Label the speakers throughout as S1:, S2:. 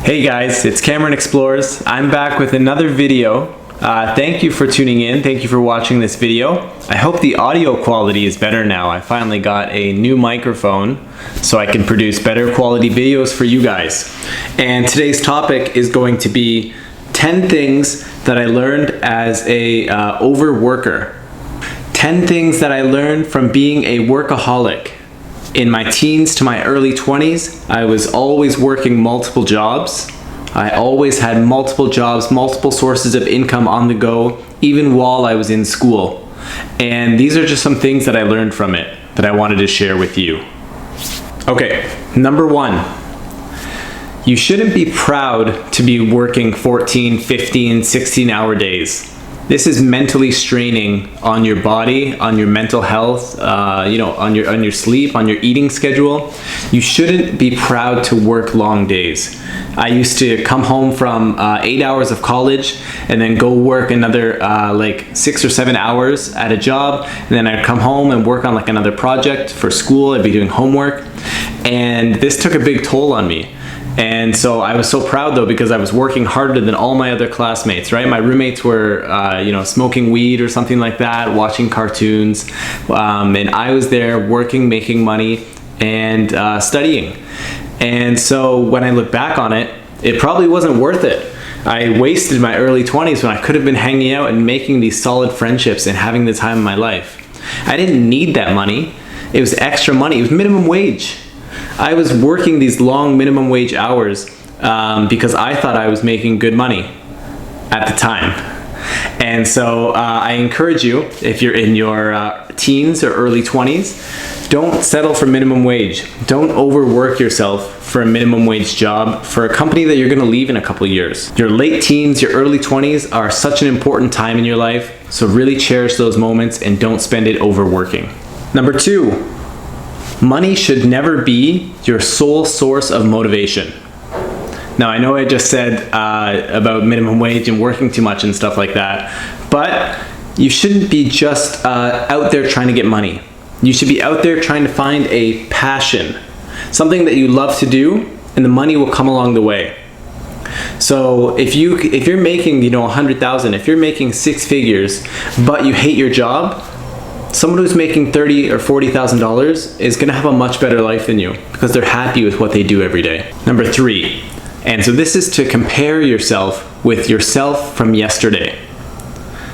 S1: Hey guys, it's CameronExplores. I'm back with another video. Thank you for tuning in. Thank you for watching this video. I hope the audio quality is better now. I finally got a new microphone so I can produce better quality videos for you guys. And today's topic is going to be 10 things that I learned as a overworker. 10 things that I learned from being a workaholic. In my teens to my early 20s, I was always working multiple jobs. I always had multiple jobs, multiple sources of income on the go, even while I was in school. And these are just some things that I learned from it that I wanted to share with you. Okay, number one, you shouldn't be proud to be working 14, 15, 16-hour days. This is mentally straining on your body, on your mental health, on your sleep, on your eating schedule. You shouldn't be proud to work long days. I used to come home from 8 hours of college and then go work another like 6 or 7 hours at a job, and then I'd come home and work on like another project for school. I'd be doing homework, and this took a big toll on me. And so I was so proud though, because I was working harder than all my other classmates, right? My roommates were, smoking weed or something like that, watching cartoons. And I was there working, making money, and studying. And so when I look back on it, it probably wasn't worth it. I wasted my early 20s when I could have been hanging out and making these solid friendships and having the time of my life. I didn't need that money. It was extra money. It was minimum wage. I was working these long minimum wage hours because I thought I was making good money at the time. And so I encourage you, if you're in your teens or early 20s, don't settle for minimum wage. Don't overwork yourself for a minimum wage job for a company that you're going to leave in a couple years. Your late teens, your early 20s are such an important time in your life, so really cherish those moments and don't spend it overworking. Number two, money should never be your sole source of motivation. Now, I know I just said about minimum wage and working too much and stuff like that, but you shouldn't be just out there trying to get money. You should be out there trying to find a passion, something that you love to do, and the money will come along the way. So if you're making, $100,000, if you're making 6 figures, but you hate your job, someone who's making $30,000 or $40,000 is going to have a much better life than you because they're happy with what they do every day. Number 3, and so this is to compare yourself with yourself from yesterday.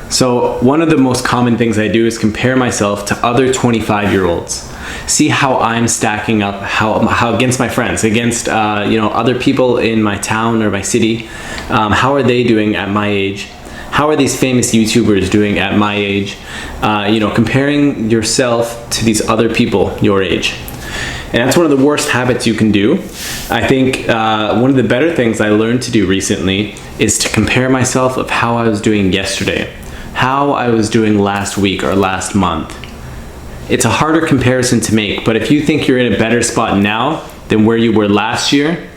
S1: So one of the most common things I do is compare myself to other 25-year-olds. See how I'm stacking up, how against my friends, against other people in my town or my city. How are they doing at my age? How are these famous YouTubers doing at my age? Comparing yourself to these other people your age. And that's one of the worst habits you can do. I think one of the better things I learned to do recently is to compare myself of how I was doing yesterday, how I was doing last week or last month. It's a harder comparison to make, but if you think you're in a better spot now than where you were last year,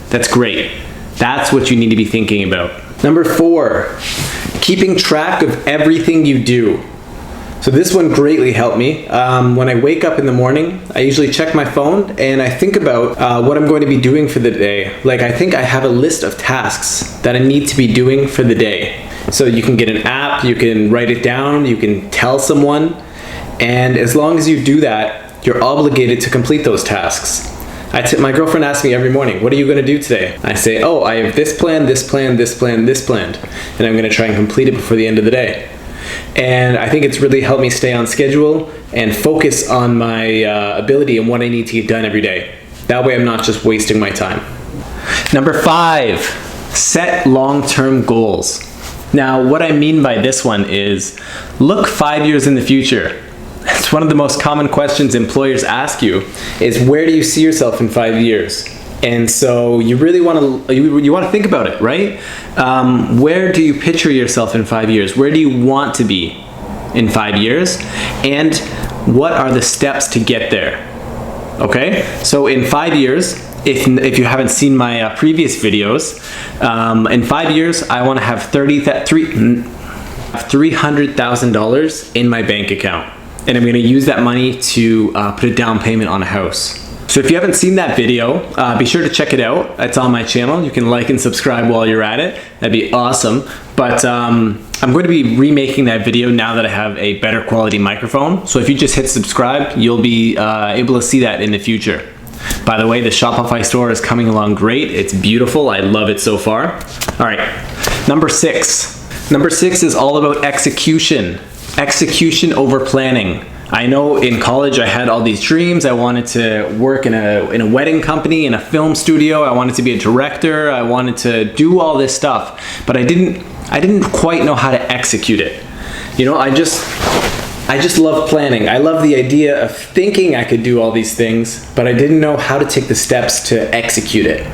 S1: that's great. That's what you need to be thinking about. Number 4, keeping track of everything you do. So this one greatly helped me. When I wake up in the morning, I usually check my phone and I think about what I'm going to be doing for the day. Like, I think I have a list of tasks that I need to be doing for the day. So you can get an app, you can write it down, you can tell someone, and as long as you do that, you're obligated to complete those tasks. My girlfriend asks me every morning, what are you going to do today? I say, I have this plan, this plan, this plan, this planned, and I'm going to try and complete it before the end of the day. And I think it's really helped me stay on schedule and focus on my ability and what I need to get done every day. That way I'm not just wasting my time. Number 5, set long-term goals. Now, what I mean by this one is look 5 years in the future. It's one of the most common questions employers ask you is, where do you see yourself in 5 years? And so you really want to think about it, right? Where do you picture yourself in 5 years? Where do you want to be in 5 years? And what are the steps to get there? Okay, so in 5 years, if you haven't seen my previous videos, in 5 years I want to have $300,000 in my bank account. And I'm going to use that money to put a down payment on a house. So if you haven't seen that video, be sure to check it out. It's on my channel. You can like and subscribe while you're at it. That'd be awesome. But I'm going to be remaking that video now that I have a better quality microphone. So if you just hit subscribe, you'll be able to see that in the future. By the way, the Shopify store is coming along great. It's beautiful. I love it so far. All right, number 6. Number 6 is all about execution. Execution over planning. I know in college I had all these dreams. I wanted to work in a wedding company, in a film studio. I wanted to be a director. I wanted to do all this stuff, but I didn't quite know how to execute it. You know, I just love planning. I love the idea of thinking I could do all these things, but I didn't know how to take the steps to execute it.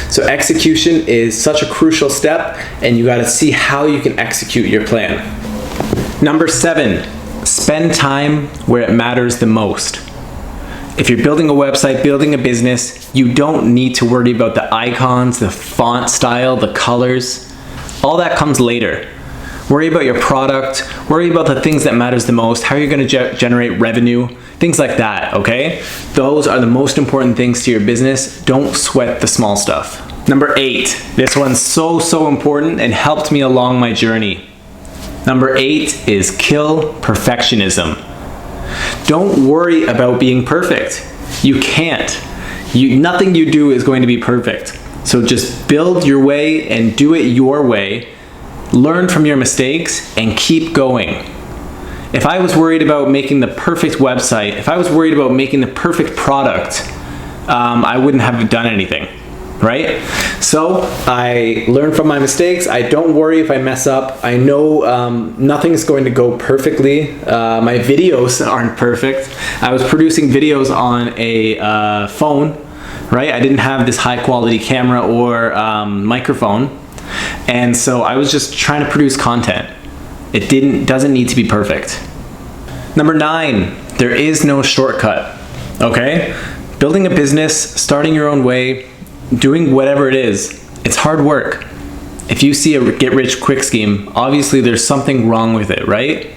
S1: So execution is such a crucial step, and you got to see how you can execute your plan. Number 7. Spend time where it matters the most. If you're building a website, building a business, you don't need to worry about the icons, the font style, the colors. All that comes later. Worry about your product, worry about the things that matters the most, how you're going to generate revenue, things like that, okay? Those are the most important things to your business. Don't sweat the small stuff. Number 8. This one's so important and helped me along my journey. Number 8 is kill perfectionism. Don't worry about being perfect. You can't. Nothing you do is going to be perfect. So just build your way and do it your way. Learn from your mistakes and keep going. If I was worried about making the perfect website, if I was worried about making the perfect product, I wouldn't have done anything. Right? So I learn from my mistakes. I don't worry if I mess up. I know nothing's going to go perfectly. My videos aren't perfect. I was producing videos on a phone, right? I didn't have this high quality camera or microphone. And so I was just trying to produce content. It doesn't need to be perfect. Number 9, there is no shortcut, okay? Building a business, starting your own way, doing whatever it is, it's hard work. If you see a get-rich-quick scheme, obviously there's something wrong with it, right?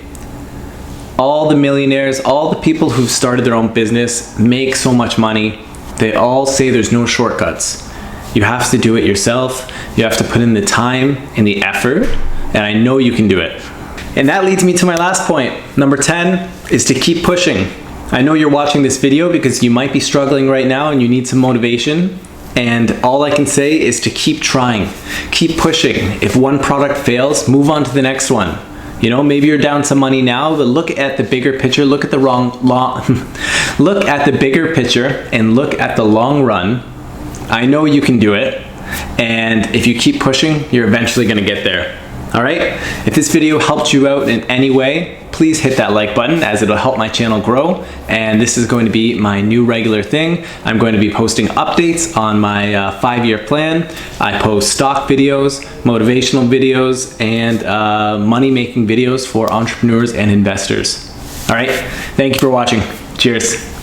S1: All the millionaires, all the people who've started their own business make so much money. They all say there's no shortcuts. You have to do it yourself. You have to put in the time and the effort, and I know you can do it. And that leads me to my last point. Number 10 is to keep pushing. I know you're watching this video because you might be struggling right now and you need some motivation. And all I can say is to keep trying, keep pushing. If one product fails, move on to the next one. You know, maybe you're down some money now, but look at the bigger picture, look at the look at the bigger picture and look at the long run. I know you can do it. And if you keep pushing, you're eventually gonna get there. All right? If this video helped you out in any way, please hit that like button as it'll help my channel grow. And this is going to be my new regular thing. I'm going to be posting updates on my 5-year plan. I post stock videos, motivational videos, and money-making videos for entrepreneurs and investors. All right, thank you for watching. Cheers.